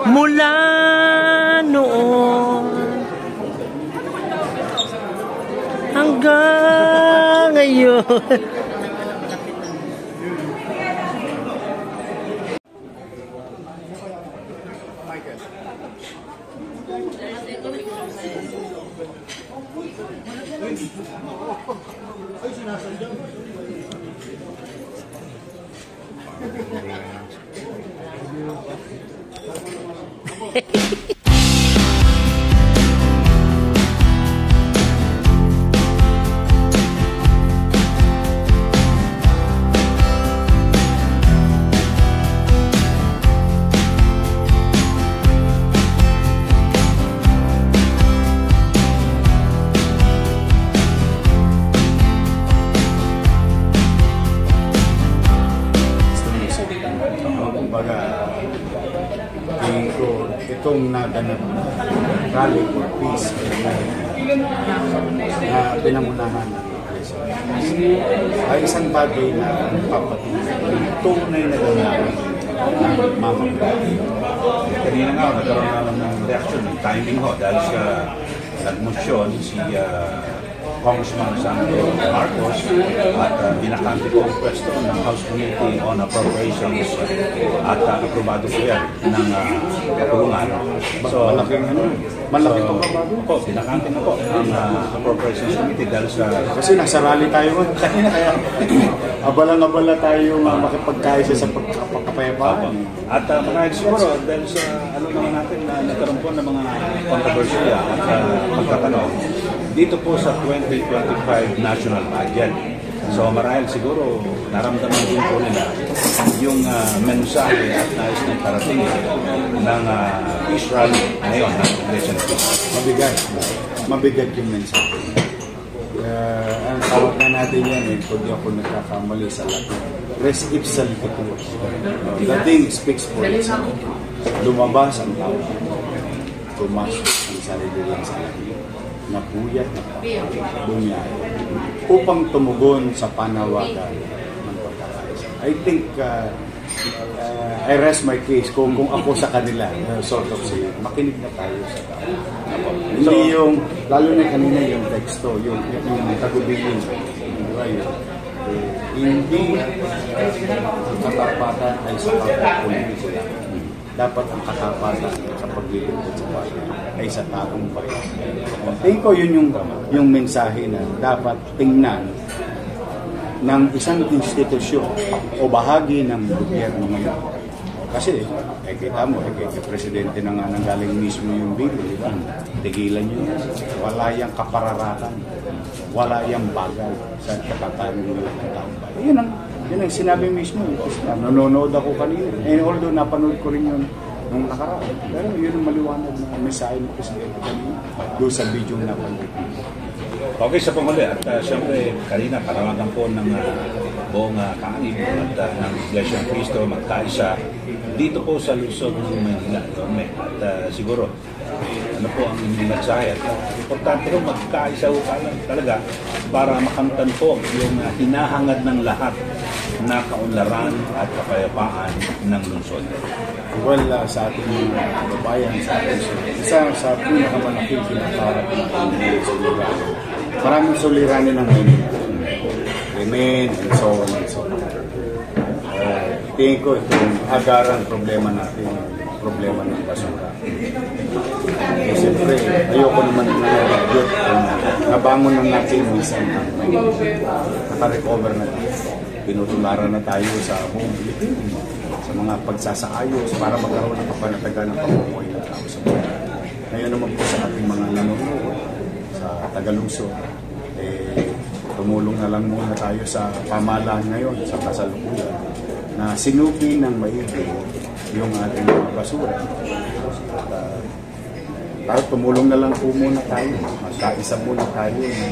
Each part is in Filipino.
mula noon hanggang ngayon. Itong naganap na rally for peace na pinangunahan ay isang bagay na papatunay tunay na gawin ng mamamayan. Kanina nga, nagkaroon na lang ng reaction, timing ho, dahil sa nagmosyon si Congressman Sandro Marcos at binakante po ang pwesto ng House Committee on Appropriations at aprobado po yan ng kapulungan. So, malaki itong kabado po, binakante na po ang Appropriations Committee dahil sa... Kasi nasa rally tayo kanina, kaya abala-abala tayo makipagkaisa sa pagkakapayapaan. At marahil siguro, dahil sa ano naman natin na nagkaroon po ng mga kontrobersiya at pagkatanong dito po sa 2025 national budget. So marahil siguro naramdaman din po nila yung mensahe at nais ng parating ng peace rally ngayon ng Iglesia ng Cristo. Mabigat yung mensahe. Ang tawag na natin yan, kung di ako nagkakamali sa Latin, res ipsa liquiditas. The thing speaks for itself. Lumabas ang tao. Tumasok ang sarili lang sa Latin. Napuyat na bunyay upang tumugon sa panawagan ng pagkakaisa. I think I rest my case kung ako sa kanila, sort of say, makinig na tayo sa tao. Hindi yung, lalo na kanina yung teksto, yung tagubilin. Hindi ang katapatan ay sa kapag-politiko lang. Dapat ang katapatan sa paglilingkod sa bayan ay sa taong bayan. Tingin ko yun yung mensahe na dapat tingnan ng isang institusyon o bahagi ng gobyerno ngayon. Kasi, kita mo, kay Presidente na nga nanggaling mismo yung bill, di ba? Tigilan nyo. Wala yung kapararakan. Wala yung bagay sa katatayan ng taong bayan. Yun ang sinabi mismo. Nanonood ako kanina. And although napanood ko rin yun nung nakaraan. Pero yun ang maliwanag na mensahe ng Presidente kanina doon sa video na napanood. Okay, sa panguli. At siyempre, kanina karamadan po ng buong kaanib at ng Iglesia ng Cristo magkaisa dito po sa Luzon ng Manila. At siguro, ano po ang mensahe? Importante po magkaisa po talaga para makamtan po yung hinahangad ng lahat na kaunlaran at kapayapaan ng lungsod. Well, sa ating mga kababayan, isa sa pinakamalaking pinakarap ng suliranin. Maraming suliranin ng Manila. Amen, and so on and so on. Tingin ko itong agarang problema natin, problema ng basura. Siyempre, ayoko naman na nag-good kung nabangon ng natin minsan ang naka-recover na tayo. Pinutularan na tayo sa buong Pilipinas, sa mga pagsasakayos para magkaroon ng kapanatagan ng pamumuhay ng tao sa buhay. Ngayon naman po sa ating mga nanonood sa Tagalungsod, tumulong na lang muna tayo sa pamahalaan ngayon, sa kasalukuyan, na sinupi ng maigi yung ating mga basura. At tumulong na lang po muna tayo, magkaisa muna tayo na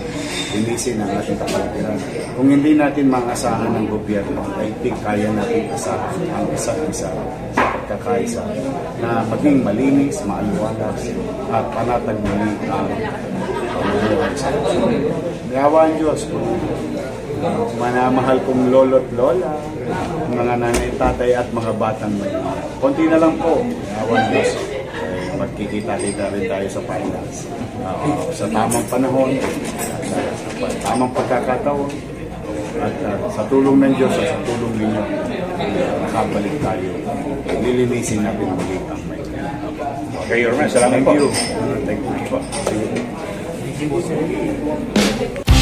linisin ang ating kapaligiran. Kung hindi natin maasahan ng gobyerno, I think kaya natin asahan ang isa't isa sa pagkakaisa na maging malinis, maaliwalas at panatag muli ang pamumuhay sa Diyos. Yawa ang Diyos kung manamahal kong lolo't lola, mga nanay, tatay at mga batang may. Konti na lang po, awan Diyos. Magkikita-kita rin tayo sa finals. Sa tamang panahon, sa tamang pagkakataon, at sa tulong ng Diyos at sa tulong ninyo, nakabalik tayo. Lilinisin natin muli ang may. Okay, Yorme, salamat po. Thank you. Thank you.